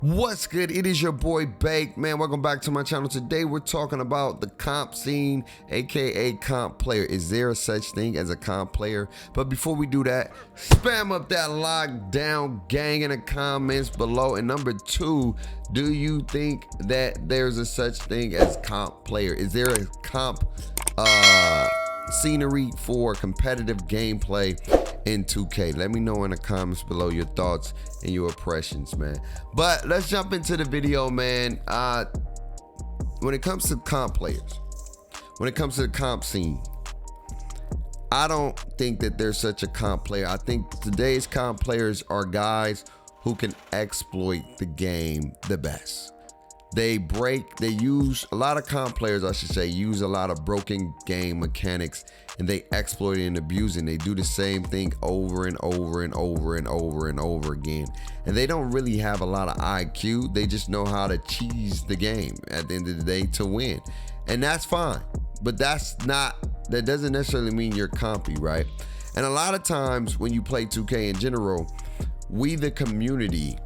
What's good? It is your boy Bake. Man, welcome back to my channel. Today we're talking about the comp scene, aka comp player. Is there a such thing as a comp player? But before we do that, spam up that lockdown gang in the comments below. And number two, do you think that there's a such thing as comp player? Is there a comp scenery for competitive gameplay in 2K? Let me know in the comments below your thoughts and your impressions, man. But let's jump into the video, man. When it comes to comp players, when it comes to the comp scene, I don't think that there's such a comp player. I think today's comp players are guys who can exploit the game the best. They use a lot of comp players, I should say, use a lot of broken game mechanics, and they exploit it and abuse it. And they do the same thing over and over and over and over and over again. And they don't really have a lot of IQ. They just know how to cheese the game at the end of the day to win. And that's fine. But that doesn't necessarily mean you're compy, right? And a lot of times when you play 2K in general, we the community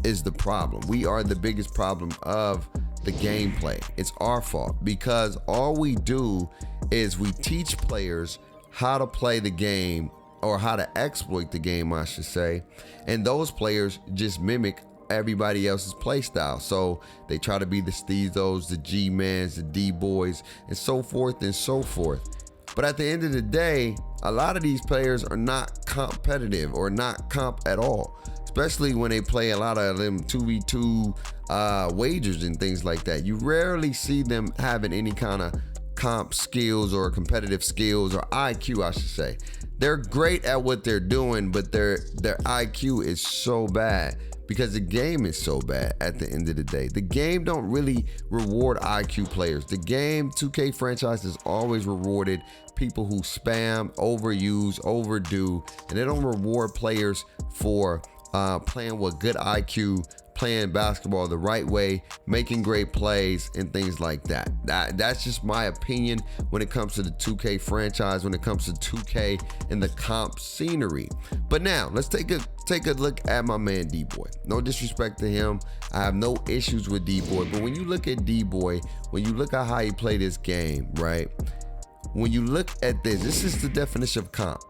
is the problem. We are the biggest problem of the gameplay. It's our fault because all we do is we teach players how to play the game, or how to exploit the game, I should say, and those players just mimic everybody else's play style. So they try to be the Steezos, the G-Mans, the D-Boys, and so forth and so forth. But at the end of the day, a lot of these players are not competitive or not comp at all, especially when they play a lot of them 2v2 wagers and things like that. You rarely see them having any kind of comp skills or competitive skills, or IQ, I should say. They're great at what they're doing, but their IQ is so bad because the game is so bad at the end of the day. The game don't really reward IQ players. The game 2K franchise has always rewarded people who spam, overuse, overdo, and they don't reward players for playing with good IQ, playing basketball the right way, making great plays, and things like that. That's just my opinion when it comes to the 2K franchise, when it comes to 2K and the comp scenery. But now let's take a look at my man D-Boy. No disrespect to him, I have no issues with D-Boy, but when you look at D-Boy, when you look at how he played this game, right? When you look at this is the definition of comp.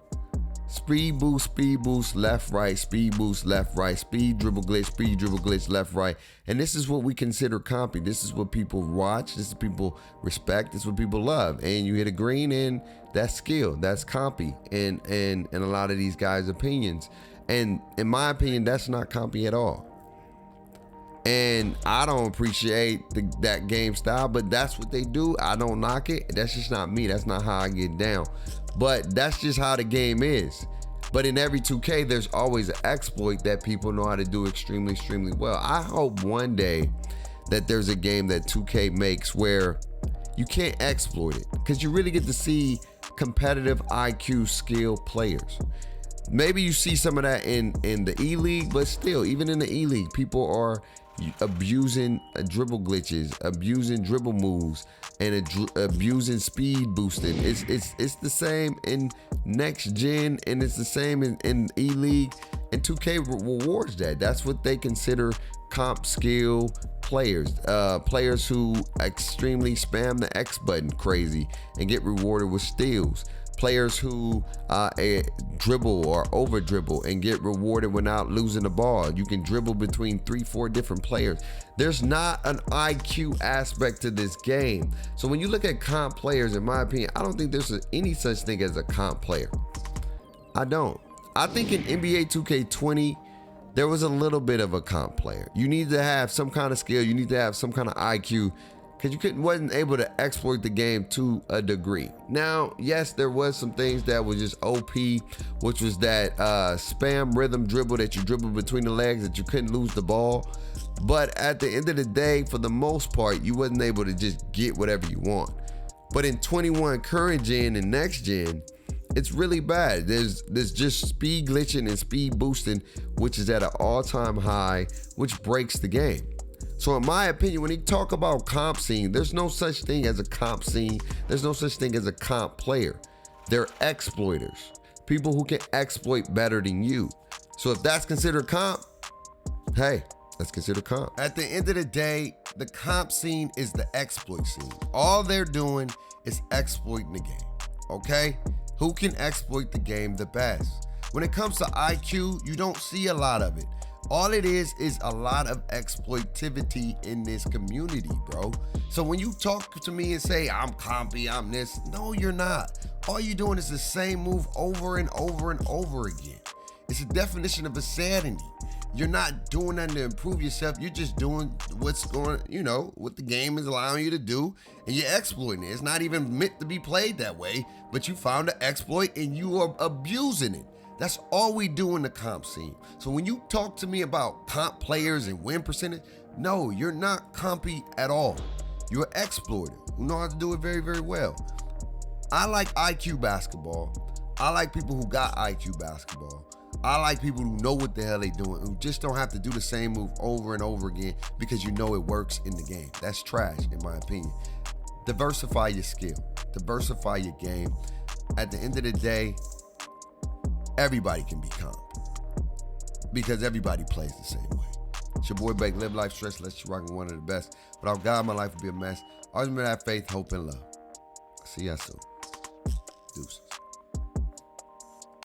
Speed boost, left, right, speed boost, left, right, speed dribble glitch, left, right. And this is what we consider compy. This is what people watch. This is what people respect. This is what people love. And you hit a green, and that's skill. That's compy in a lot of these guys' opinions. And in my opinion, that's not compy at all. And I don't appreciate that game style, but that's what they do. I don't knock it. That's just not me. That's not how I get down. But that's just how the game is. But in every 2K, there's always an exploit that people know how to do extremely well. I hope one day that there's a game that 2K makes where you can't exploit it, because you really get to see competitive IQ skill players. Maybe you see some of that in the E-League, but still, even in the E-League, people are abusing dribble glitches, abusing dribble moves, and abusing speed boosting. It's the same in next gen, and it's the same in E-League, and 2K rewards that. That's what they consider comp skill players. Players who extremely spam the X button crazy and get rewarded with steals. Players who dribble or over dribble and get rewarded without losing the ball. You can dribble between 3-4 different players. There's not an IQ aspect to this game. So when you look at comp players, in my opinion, I don't think there's any such thing as a comp player. I don't. I think in NBA 2K20, there was a little bit of a comp player. You need to have some kind of skill. You need to have some kind of IQ, because you wasn't able to exploit the game to a degree. Now, yes, there was some things that was just OP, which was that spam rhythm dribble that you dribble between the legs that you couldn't lose the ball. But at the end of the day, for the most part, you wasn't able to just get whatever you want. But in 21 current gen and next gen, it's really bad. There's just speed glitching and speed boosting, which is at an all-time high, which breaks the game. So in my opinion, when you talk about comp scene, there's no such thing as a comp scene. There's no such thing as a comp player. They're exploiters. People who can exploit better than you. So if that's considered comp, hey, Let's consider comp. At the end of the day, the comp scene is the exploit scene. All they're doing is exploiting the game, okay? Who can exploit the game the best? When it comes to IQ, you don't see a lot of it. All it is a lot of exploitivity in this community, bro. So when you talk to me and say, I'm compy, I'm this, no, you're not. All you're doing is the same move over and over and over again. It's a definition of insanity. You're not doing nothing to improve yourself. You're just doing what's going, what the game is allowing you to do, and you're exploiting it. It's not even meant to be played that way, but you found an exploit and you are abusing it. That's all we do in the comp scene. So when you talk to me about comp players and win percentage, no, you're not compy at all. You're an exploiter who know how to do it very, very well. I like IQ basketball. I like people who got IQ basketball. I like people who know what the hell they doing, who just don't have to do the same move over and over again because you know it works in the game. That's trash, in my opinion. Diversify your skill. Diversify your game. At the end of the day, everybody can be comp because everybody plays the same way. It's your boy Bake. Live life stress. Let's you rockin' one of the best. Without God, my life would be a mess. Always remember that faith, hope, and love. See ya soon. Deuces.